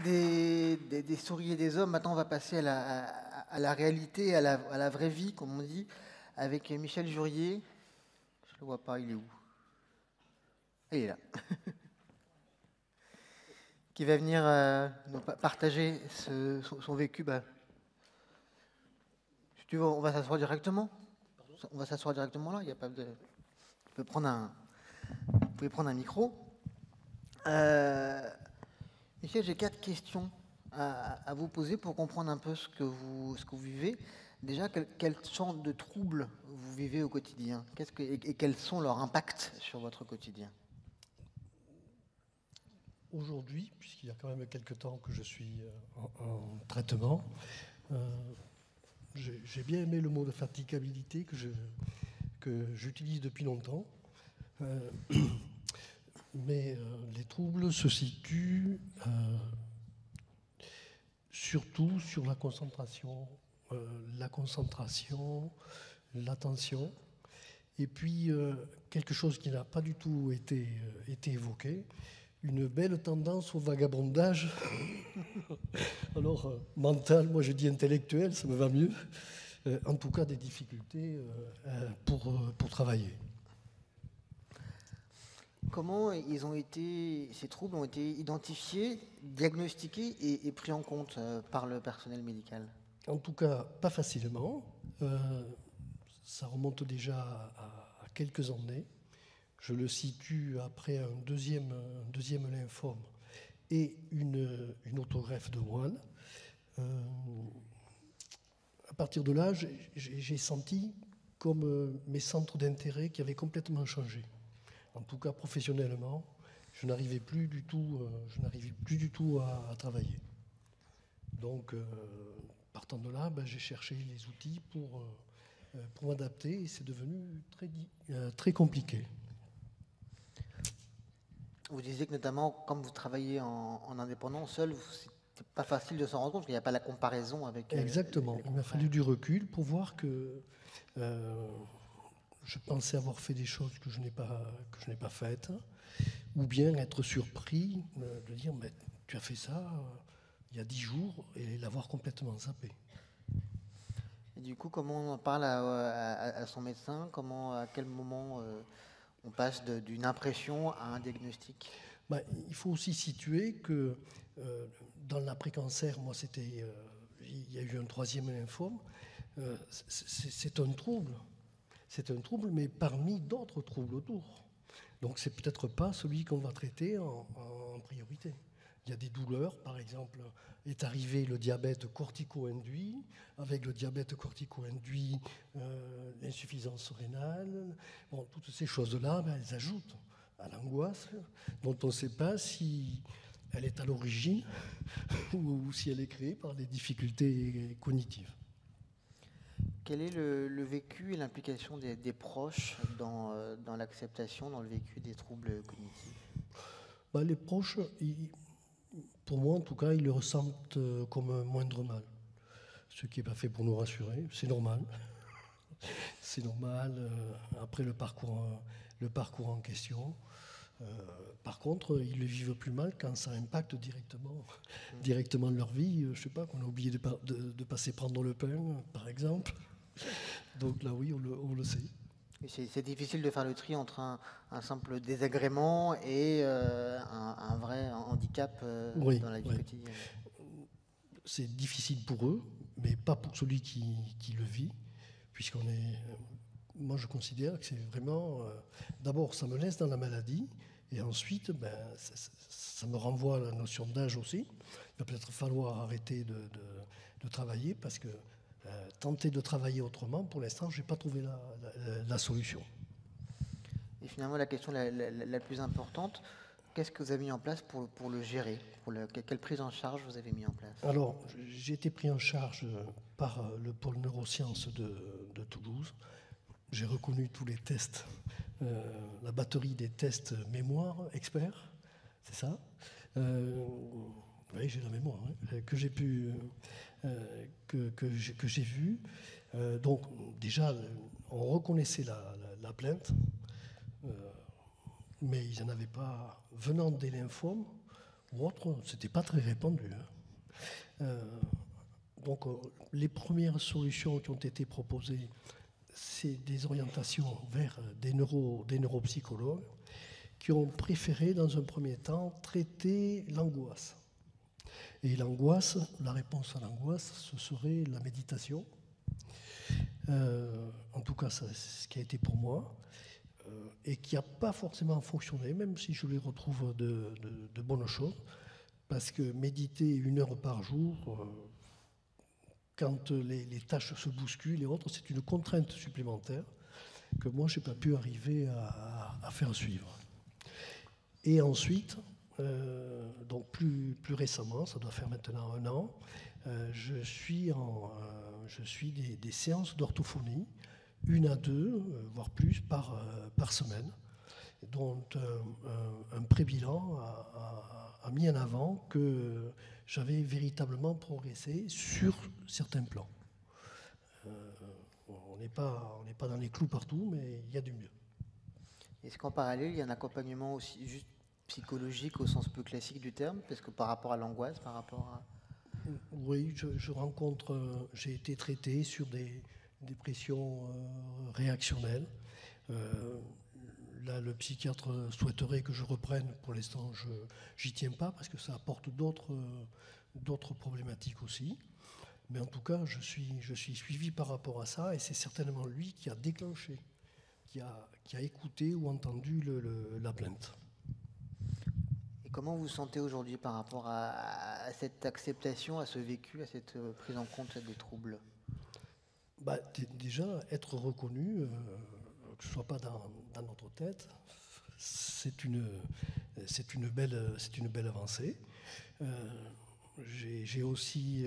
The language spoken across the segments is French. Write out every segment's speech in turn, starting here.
des souris et des hommes. Maintenant, on va passer à la réalité, à la vraie vie, comme on dit, avec Michel Jurier. Je ne le vois pas, il est où? Il est là. Qui va venir nous partager son vécu. Bah, si tu veux, on va s'asseoir directement. On va s'asseoir directement là. Il y a pas de. Vous pouvez prendre un micro. Michel, j'ai 4 questions à vous poser pour comprendre un peu ce que vous vivez. Déjà, quel genre de troubles vous vivez au quotidien? Et quels sont leurs impacts sur votre quotidien? Aujourd'hui, puisqu'il y a quand même quelques temps que je suis en traitement, j'ai bien aimé le mot de fatigabilité que j'utilise depuis longtemps. Mais les troubles se situent surtout sur la concentration, l'attention, et puis quelque chose qui n'a pas du tout été évoqué, une belle tendance au vagabondage. Alors, mental, moi je dis intellectuel, ça me va mieux. En tout cas, des difficultés pour travailler. Comment ces troubles ont été identifiés, diagnostiqués et pris en compte par le personnel médical? En tout cas, pas facilement. Ça remonte déjà à quelques années. Je le situe après un deuxième lymphome et une autogreffe de moelle. À partir de là, j'ai senti comme mes centres d'intérêt qui avaient complètement changé. En tout cas, professionnellement, je n'arrivais plus du tout à travailler. Donc, partant de là, j'ai cherché les outils pour m'adapter et c'est devenu très compliqué. Vous disiez que notamment, comme vous travaillez en indépendant, seul, c'est pas facile de s'en rendre compte, parce qu'il n'y a pas la comparaison avec... Exactement. Il m'a fallu du recul pour voir que je pensais avoir fait des choses que je n'ai pas faites, ou bien être surpris de dire mais tu as fait ça il y a 10 jours et l'avoir complètement zappé. Et du coup, comment on en parle à son médecin? À quel moment on passe d'une impression à un diagnostic? Il faut aussi situer que dans l'après-cancer, moi il y a eu un troisième lymphome, c'est un trouble. C'est un trouble, mais parmi d'autres troubles autour. Donc c'est peut-être pas celui qu'on va traiter en priorité. Il y a des douleurs, par exemple, est arrivé le diabète cortico-induit. Avec le diabète cortico-induit, l'insuffisance rénale. Bon, toutes ces choses-là, elles ajoutent à l'angoisse, dont on ne sait pas si elle est à l'origine ou si elle est créée par des difficultés cognitives. Quel est le vécu et l'implication des proches dans l'acceptation, dans le vécu des troubles cognitifs? Les proches, pour moi en tout cas, ils le ressentent comme un moindre mal. Ce qui n'est pas fait pour nous rassurer, c'est normal. C'est normal après le parcours en question. Par contre, ils le vivent plus mal quand ça impacte directement leur vie. Je ne sais pas, qu'on a oublié de passer prendre le pain, par exemple. Donc là, oui, on le sait. C'est difficile de faire le tri entre un simple désagrément et un vrai handicap dans la vie quotidienne. C'est difficile pour eux, mais pas pour celui qui le vit, moi je considère que c'est vraiment... d'abord, ça me laisse dans la maladie, et ensuite, ça me renvoie à la notion d'âge aussi. Il va peut-être falloir arrêter de travailler, parce que tenter de travailler autrement, pour l'instant, je n'ai pas trouvé la solution. Et finalement, la question la plus importante, qu'est-ce que vous avez mis en place pour le gérer? Quelle prise en charge vous avez mis en place? Alors, j'ai été pris en charge par le pôle neurosciences de Toulouse. J'ai reconnu tous les tests, la batterie des tests mémoire experts, c'est ça. Oui, j'ai la mémoire, que j'ai pu, que j'ai vu. Donc déjà, on reconnaissait la plainte, mais ils n'en avaient pas venant des lymphomes ou autre, ce n'était pas très répandu. Donc les premières solutions qui ont été proposées, c'est des orientations vers des neuropsychologues qui ont préféré, dans un premier temps, traiter l'angoisse. Et l'angoisse, la réponse à l'angoisse, ce serait la méditation. En tout cas, c'est ce qui a été pour moi, et qui n'a pas forcément fonctionné, même si je lui retrouve de bonnes choses, parce que méditer 1 heure par jour, quand les tâches se bousculent et autres, c'est une contrainte supplémentaire que moi, je n'ai pas pu arriver à faire suivre. Et ensuite, donc plus récemment, ça doit faire maintenant 1 an, je suis des séances d'orthophonie, 1 à 2, voire plus, par semaine, dont un prébilan a mis en avant que j'avais véritablement progressé sur certains plans. On n'est pas dans les clous partout, mais il y a du mieux. Est-ce qu'en parallèle, il y a un accompagnement aussi juste psychologique au sens plus classique du terme, parce que par rapport à l'angoisse, par rapport à... Oui, j'ai été traité sur des dépressions réactionnelles. Là, le psychiatre souhaiterait que je reprenne. Pour l'instant, j'y tiens pas parce que ça apporte d'autres problématiques aussi. Mais en tout cas, je suis suivi par rapport à ça, et c'est certainement lui qui a déclenché, qui a écouté ou entendu la plainte. Et comment vous vous sentez aujourd'hui par rapport à cette acceptation, à ce vécu, à cette prise en compte des troubles? Déjà, être reconnu, que ce ne soit pas dans notre tête, c'est une belle avancée. J'ai aussi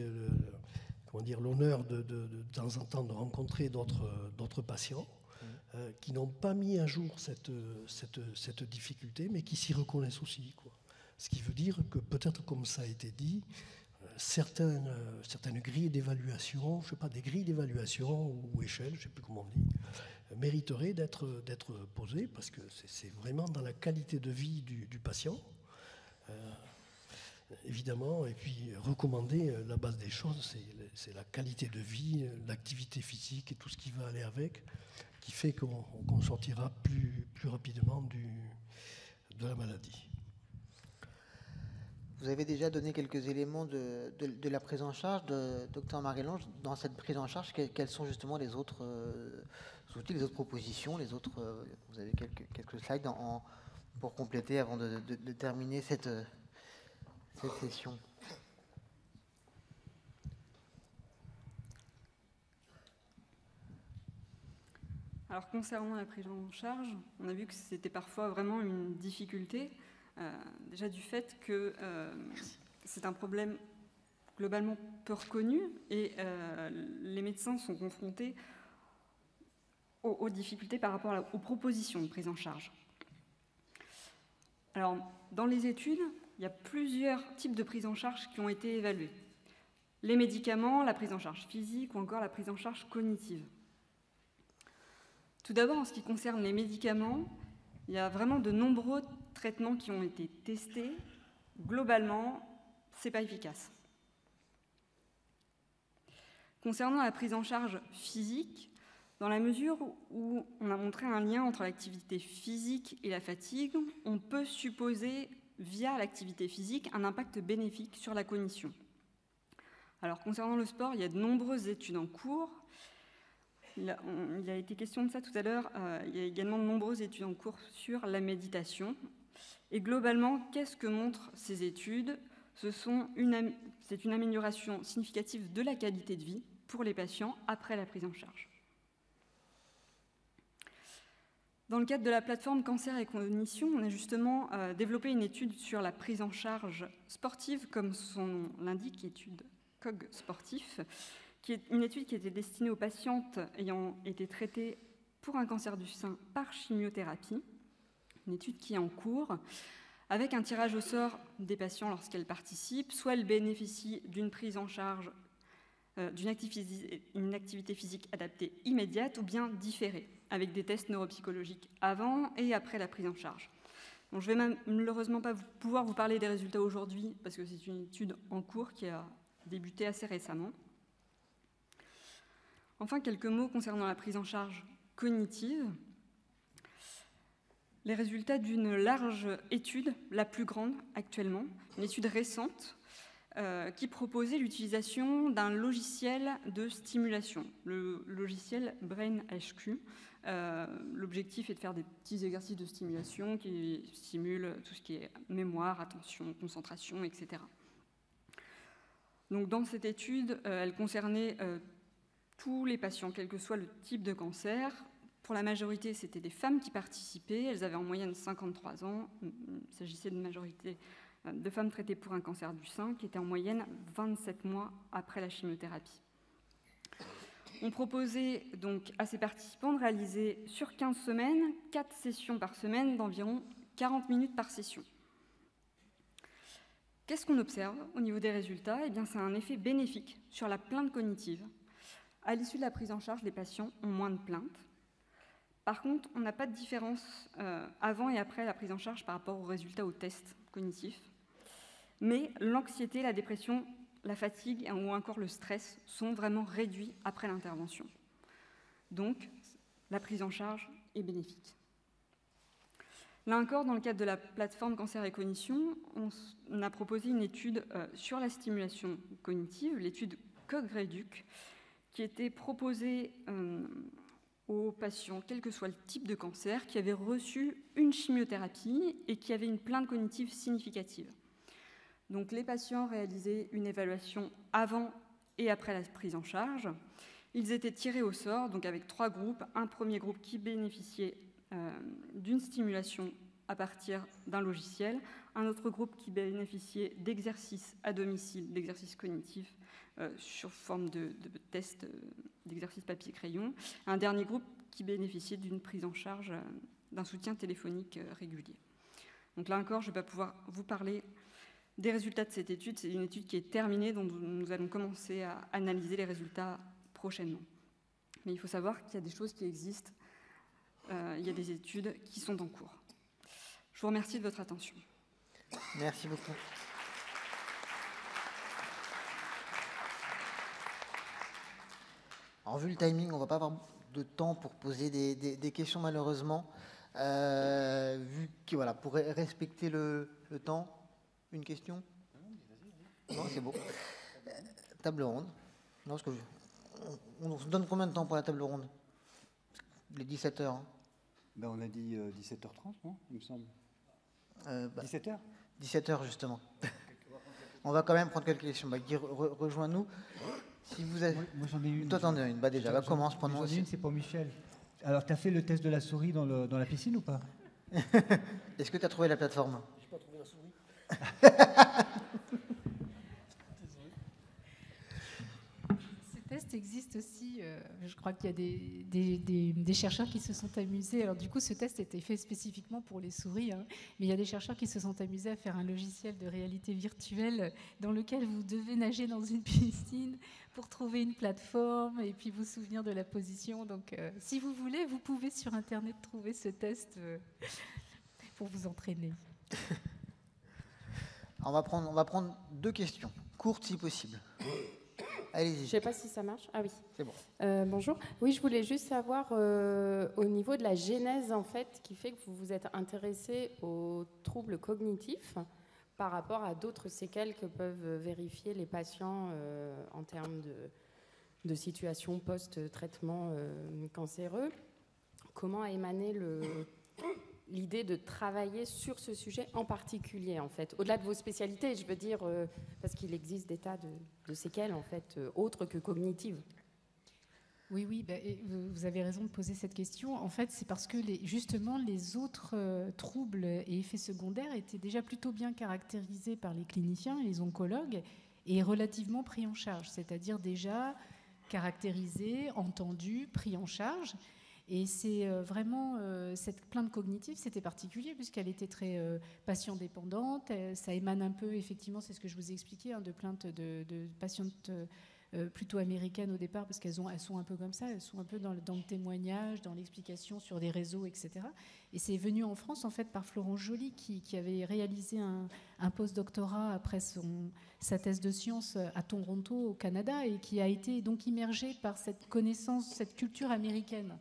l'honneur de temps en temps de rencontrer d'autres patients qui n'ont pas mis à jour cette difficulté, mais qui s'y reconnaissent aussi, quoi. Ce qui veut dire que peut-être, comme ça a été dit, certaines grilles d'évaluation, je ne sais pas, des grilles d'évaluation ou échelles, je ne sais plus comment on dit, mériteraient d'être posées, parce que c'est vraiment dans la qualité de vie du patient, évidemment, et puis recommander la base des choses, c'est la qualité de vie, l'activité physique et tout ce qui va aller avec, qui fait qu'on sortira plus rapidement de la maladie. Vous avez déjà donné quelques éléments de la prise en charge de Dr Marie-Lange. Dans cette prise en charge, quels sont justement les autres outils, les autres propositions, vous avez quelques slides pour compléter avant de terminer cette session. Alors concernant la prise en charge, on a vu que c'était parfois vraiment une difficulté. Déjà du fait que c'est un problème globalement peu reconnu et les médecins sont confrontés aux difficultés par rapport aux propositions de prise en charge. Alors, dans les études, il y a plusieurs types de prise en charge qui ont été évalués. Les médicaments, la prise en charge physique ou encore la prise en charge cognitive. Tout d'abord, en ce qui concerne les médicaments, il y a vraiment de nombreux traitements qui ont été testés. Globalement, ce n'est pas efficace. Concernant la prise en charge physique, dans la mesure où on a montré un lien entre l'activité physique et la fatigue, on peut supposer, via l'activité physique, un impact bénéfique sur la cognition. Alors, concernant le sport, il y a de nombreuses études en cours. Il a été question de ça tout à l'heure. Il y a également de nombreuses études en cours sur la méditation. Et globalement, qu'est-ce que montrent ces études ? C'est une amélioration significative de la qualité de vie pour les patients après la prise en charge. Dans le cadre de la plateforme Cancer et Cognition, on a justement développé une étude sur la prise en charge sportive, comme son nom l'indique, étude COG sportif, qui est une étude qui était destinée aux patientes ayant été traitées pour un cancer du sein par chimiothérapie, une étude qui est en cours, avec un tirage au sort des patients lorsqu'elles participent, soit elles bénéficient d'une prise en charge d'une activité physique adaptée immédiate ou bien différée, avec des tests neuropsychologiques avant et après la prise en charge. Donc, je ne vais malheureusement pas pouvoir vous parler des résultats aujourd'hui parce que c'est une étude en cours qui a débuté assez récemment. Enfin, quelques mots concernant la prise en charge cognitive. Les résultats d'une large étude, la plus grande actuellement, une étude récente, qui proposait l'utilisation d'un logiciel de stimulation, le logiciel BrainHQ. L'objectif est de faire des petits exercices de stimulation qui stimulent tout ce qui est mémoire, attention, concentration, etc. Donc, dans cette étude, elle concernait tous les patients, quel que soit le type de cancer. Pour la majorité, c'était des femmes qui participaient. Elles avaient en moyenne 53 ans. Il s'agissait d'une majorité de femmes traitées pour un cancer du sein qui était en moyenne 27 mois après la chimiothérapie. On proposait donc à ces participants de réaliser sur 15 semaines, 4 sessions par semaine d'environ 40 minutes par session. Qu'est-ce qu'on observe au niveau des résultats? Eh bien, c'est un effet bénéfique sur la plainte cognitive. À l'issue de la prise en charge, les patients ont moins de plaintes. Par contre, on n'a pas de différence avant et après la prise en charge par rapport aux résultats aux tests cognitifs. Mais l'anxiété, la dépression, la fatigue ou encore le stress sont vraiment réduits après l'intervention. Donc, la prise en charge est bénéfique. Là encore, dans le cadre de la plateforme Cancer et Cognition, on a proposé une étude sur la stimulation cognitive, l'étude CogReduc, qui était proposée aux patients, quel que soit le type de cancer, qui avaient reçu une chimiothérapie et qui avaient une plainte cognitive significative. Donc, les patients réalisaient une évaluation avant et après la prise en charge. Ils étaient tirés au sort, donc avec 3 groupes. Un premier groupe qui bénéficiait d'une stimulation à partir d'un logiciel, un autre groupe qui bénéficiait d'exercices à domicile, d'exercices cognitifs sur forme de tests d'exercices papier-crayon, un dernier groupe qui bénéficiait d'une prise en charge d'un soutien téléphonique régulier. Donc là encore, je ne vais pas pouvoir vous parler des résultats de cette étude. C'est une étude qui est terminée, dont nous allons commencer à analyser les résultats prochainement. Mais il faut savoir qu'il y a des choses qui existent, il y a des études qui sont en cours. Je vous remercie de votre attention. Merci beaucoup. Alors, vu le timing, on ne va pas avoir de temps pour poser des questions, malheureusement. Vu que, voilà, pour respecter le temps, une question? Non, c'est beau. Table ronde. Non, parce que on se donne combien de temps pour la table ronde? Les 17 heures. Hein. Ben, on a dit 17h30, non, il me semble. 17h 17h, justement. On va quand même prendre quelques questions. Guy, rejoins-nous. Si vous avez... Moi, j'en ai une. Toi, t'en as une. Bah, déjà, commence. J'en ai une, c'est pour Michel. Alors, tu as fait le test de la souris dans la piscine ou pas? Est-ce que tu as trouvé la plateforme? Je n'ai pas trouvé la souris. Ce test existe aussi. Je crois qu'il y a des chercheurs qui se sont amusés. Alors, du coup, ce test était fait spécifiquement pour les souris, hein, mais il y a des chercheurs qui se sont amusés à faire un logiciel de réalité virtuelle dans lequel vous devez nager dans une piscine pour trouver une plateforme et puis vous souvenir de la position. Donc, si vous voulez, vous pouvez sur Internet trouver ce test pour vous entraîner. On va prendre 2 questions, courtes si possible. Allez-y. Je ne sais pas si ça marche. Ah oui. C'est bon. Bonjour. Oui, je voulais juste savoir au niveau de la genèse en fait, qui fait que vous vous êtes intéressé aux troubles cognitifs par rapport à d'autres séquelles que peuvent vérifier les patients en termes de situation post-traitement cancéreux. Comment a émané l'idée de travailler sur ce sujet en particulier, en fait, au-delà de vos spécialités, je veux dire, parce qu'il existe des tas de séquelles, en fait, autres que cognitives. Oui, vous avez raison de poser cette question. En fait, c'est parce que justement, les autres troubles et effets secondaires étaient déjà plutôt bien caractérisés par les cliniciens et les oncologues et relativement pris en charge, c'est-à-dire déjà caractérisés, entendus, pris en charge. Et c'est vraiment cette plainte cognitive, c'était particulier puisqu'elle était très patient-dépendante. Ça émane un peu, effectivement, c'est ce que je vous ai expliqué, hein, de plaintes de patientes plutôt américaines au départ, parce qu'elles sont un peu comme ça, elles sont un peu dans le témoignage, dans l'explication sur des réseaux, etc. Et c'est venu en France, en fait, par Florence Joly, qui avait réalisé un post-doctorat après sa thèse de sciences à Toronto, au Canada, et qui a été donc immergée par cette connaissance, cette culture américaine.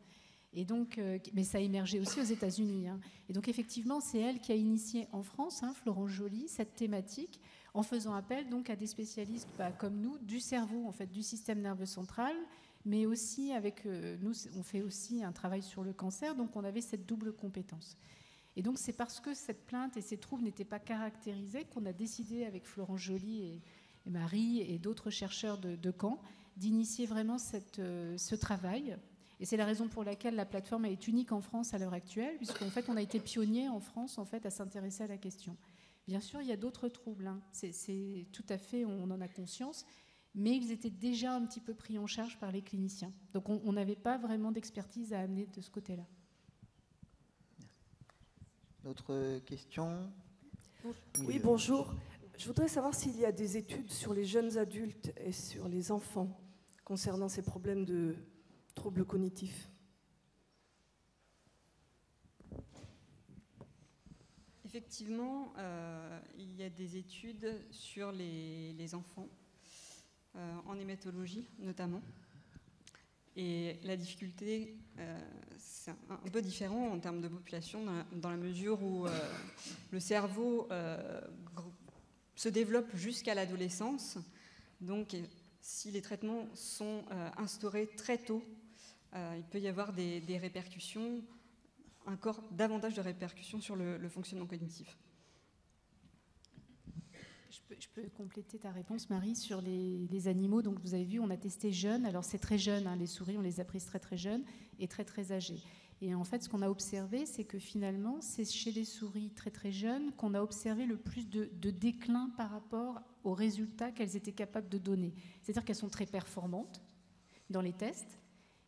Et donc, mais ça a émergé aussi aux États-Unis. Hein. Et donc, effectivement, c'est elle qui a initié en France, Florence Joly, cette thématique, en faisant appel donc à des spécialistes comme nous du cerveau, en fait, du système nerveux central, mais aussi avec nous, on fait aussi un travail sur le cancer, donc on avait cette double compétence. Et donc, c'est parce que cette plainte et ces troubles n'étaient pas caractérisés qu'on a décidé avec Florence Joly et Marie et d'autres chercheurs de Caen d'initier vraiment ce travail. Et c'est la raison pour laquelle la plateforme est unique en France à l'heure actuelle, puisqu'en fait, on a été pionniers en France en fait, à s'intéresser à la question. Bien sûr, il y a d'autres troubles, c'est tout à fait, on en a conscience, mais ils étaient déjà un petit peu pris en charge par les cliniciens. Donc on n'avait pas vraiment d'expertise à amener de ce côté-là. D'autres questions ? Oui, bonjour. Je voudrais savoir s'il y a des études sur les jeunes adultes et sur les enfants concernant ces problèmes de troubles cognitifs. Effectivement, il y a des études sur les enfants, en hématologie notamment. Et la difficulté, c'est un peu différent en termes de population, dans la mesure où le cerveau se développe jusqu'à l'adolescence. Donc, si les traitements sont instaurés très tôt, il peut y avoir des répercussions, encore davantage de répercussions sur le fonctionnement cognitif. Je peux compléter ta réponse, Marie, sur les animaux. Donc, vous avez vu, on a testé jeunes. Alors, c'est très jeune, les souris, on les a prises très, très jeunes et très, très âgées. Et en fait, ce qu'on a observé, c'est que finalement, c'est chez les souris très, très jeunes qu'on a observé le plus de déclin par rapport aux résultats qu'elles étaient capables de donner. C'est-à-dire qu'elles sont très performantes dans les tests,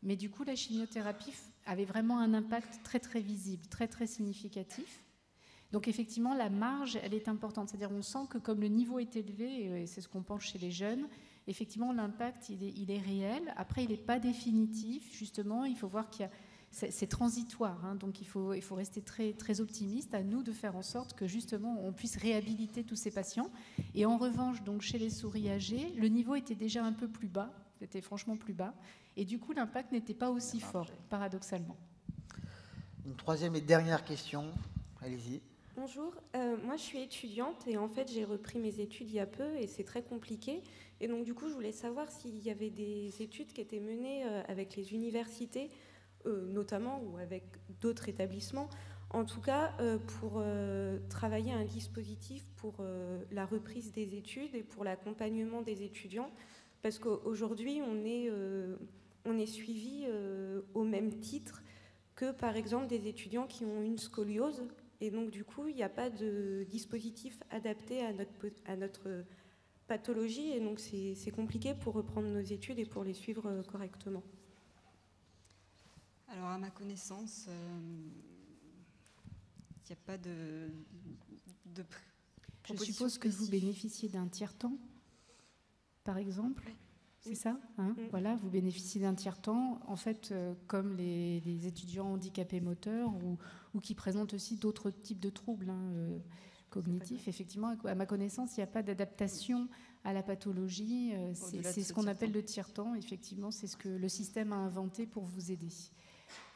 mais du coup, la chimiothérapie avait vraiment un impact très, très visible, très, très significatif. Donc effectivement, la marge, elle est importante. C'est-à-dire on sent que comme le niveau est élevé, et c'est ce qu'on pense chez les jeunes, effectivement, l'impact, il est réel. Après, il n'est pas définitif. Justement, il faut voir qu'il y a... C'est transitoire, donc il faut rester très, très optimiste. À nous de faire en sorte que justement, on puisse réhabiliter tous ces patients. Et en revanche, donc, chez les souris âgées, le niveau était déjà un peu plus bas. C'était franchement plus bas. Et du coup, l'impact n'était pas aussi fort, paradoxalement. Une troisième et dernière question. Allez-y. Bonjour, moi je suis étudiante et en fait j'ai repris mes études il y a peu et c'est très compliqué. Et donc du coup je voulais savoir s'il y avait des études qui étaient menées avec les universités, notamment, ou avec d'autres établissements, en tout cas pour travailler un dispositif pour la reprise des études et pour l'accompagnement des étudiants. Parce qu'aujourd'hui on est suivi au même titre que par exemple des étudiants qui ont une scoliose. Et donc, du coup, il n'y a pas de dispositif adapté à notre pathologie. Et donc, c'est compliqué pour reprendre nos études et pour les suivre correctement. Alors, à ma connaissance, il n'y a pas de Je suppose que vous bénéficiez d'un tiers-temps, par exemple. C'est ça, Voilà, vous bénéficiez d'un tiers-temps, en fait, comme les étudiants handicapés moteurs ou qui présentent aussi d'autres types de troubles cognitifs. Effectivement, à ma connaissance, il n'y a pas d'adaptation à la pathologie. C'est ce qu'on appelle le tiers-temps. Effectivement, c'est ce que le système a inventé pour vous aider.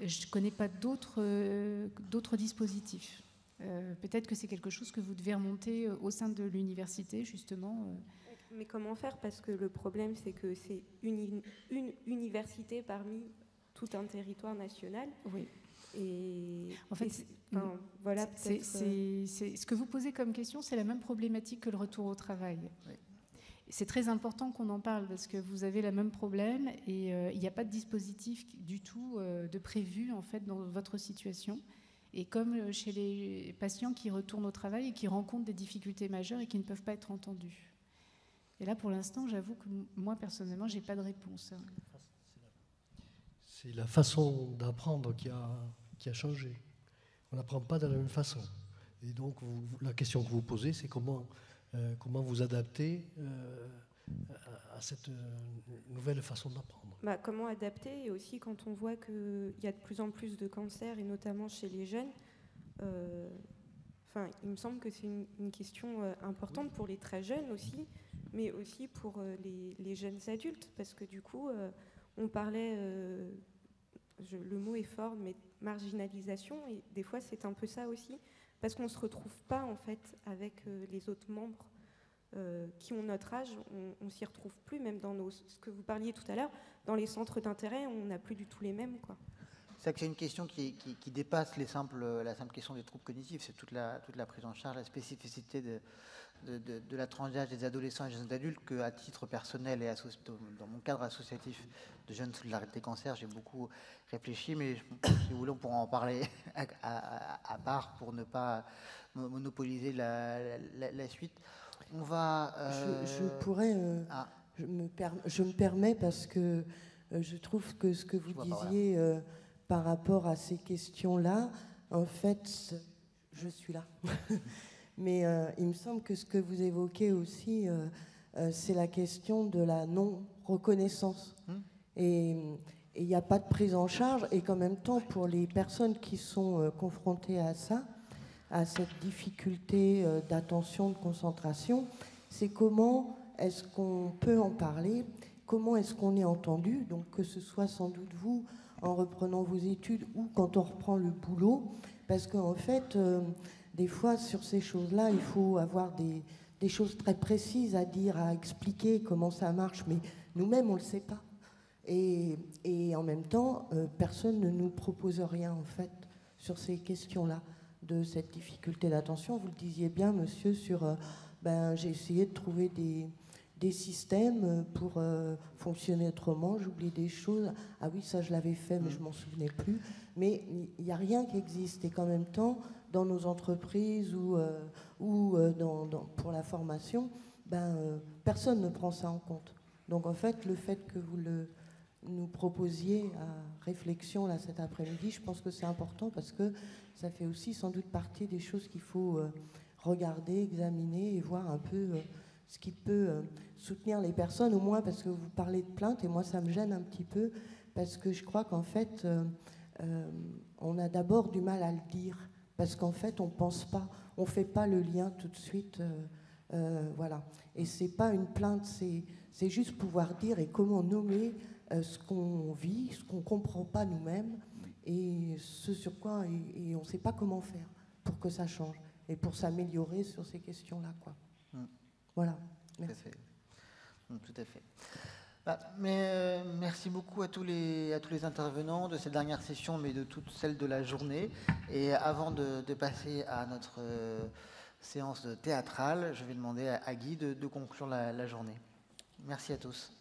Je ne connais pas d'autres dispositifs. Peut-être que c'est quelque chose que vous devez remonter au sein de l'université, justement. Mais comment faire? Parce que le problème, c'est que c'est une université parmi tout un territoire national. Oui. Et en fait, voilà. C'est ce que vous posez comme question, c'est la même problématique que le retour au travail. Oui. C'est très important qu'on en parle parce que vous avez le même problème et il n'y a pas de dispositif du tout de prévu en fait dans votre situation. Et comme chez les patients qui retournent au travail et qui rencontrent des difficultés majeures et qui ne peuvent pas être entendus. Et là, pour l'instant, j'avoue que moi, personnellement, je n'ai pas de réponse. C'est la façon d'apprendre qui a changé. On n'apprend pas de la même façon. Et donc, la question que vous posez, c'est comment vous adapter à cette nouvelle façon d'apprendre. Bah, comment adapter? Et aussi quand on voit qu'il y a de plus en plus de cancers, et notamment chez les jeunes, il me semble que c'est une question importante pour les très jeunes aussi, mais aussi pour les jeunes adultes, parce que du coup, on parlait, le mot est fort, mais marginalisation, et des fois c'est un peu ça aussi, parce qu'on ne se retrouve pas en fait avec les autres membres qui ont notre âge, on s'y retrouve plus, même dans ce que vous parliez tout à l'heure, dans les centres d'intérêt, on n'a plus du tout les mêmes, quoi. C'est que c'est une question qui dépasse la simple question des troubles cognitifs, c'est toute la prise en charge, la spécificité de la tranche d'âge des adolescents et des jeunes adultes, qu'à titre personnel et dans mon cadre associatif de Jeunes Solidarité Cancer, j'ai beaucoup réfléchi, mais si vous voulez, on pourra en parler à part pour ne pas monopoliser la suite. On va... Je pourrais... Je me permets parce que je trouve que ce que vous disiez par rapport à ces questions-là, en fait, je suis là. Mais il me semble que ce que vous évoquez aussi, c'est la question de la non-reconnaissance. Et il n'y a pas de prise en charge. Et qu'en même temps, pour les personnes qui sont confrontées à ça, à cette difficulté d'attention, de concentration, c'est comment est-ce qu'on peut en parler, comment est-ce qu'on est entendu, donc que ce soit sans doute vous en reprenant vos études ou quand on reprend le boulot, parce qu'en fait, des fois sur ces choses-là, il faut avoir des choses très précises à dire, à expliquer comment ça marche, mais nous-mêmes on ne le sait pas. Et en même temps, personne ne nous propose rien en fait sur ces questions-là, de cette difficulté d'attention. Vous le disiez bien, monsieur, sur j'ai essayé de trouver des systèmes pour fonctionner autrement, j'oublie des choses. Ah oui, ça je l'avais fait, mais je m'en souvenais plus. Mais il n'y a rien qui existe. Et qu'en même temps, dans nos entreprises ou pour la formation, personne ne prend ça en compte. Donc en fait, le fait que vous nous proposiez à réflexion là, cet après-midi, je pense que c'est important parce que ça fait aussi sans doute partie des choses qu'il faut regarder, examiner et voir un peu ce qui peut soutenir les personnes, au moins parce que vous parlez de plainte, et moi ça me gêne un petit peu, parce que je crois qu'en fait, on a d'abord du mal à le dire, parce qu'en fait on pense pas, on fait pas le lien tout de suite, voilà. Et c'est pas une plainte, c'est juste pouvoir dire et comment nommer ce qu'on vit, ce qu'on comprend pas nous-mêmes, et ce sur quoi, et on sait pas comment faire pour que ça change, et pour s'améliorer sur ces questions-là, quoi. Voilà. Merci. Tout à fait. Merci beaucoup à tous les intervenants de cette dernière session, mais de toutes celles de la journée. Et avant de passer à notre séance théâtrale, je vais demander à Guy de conclure la journée. Merci à tous.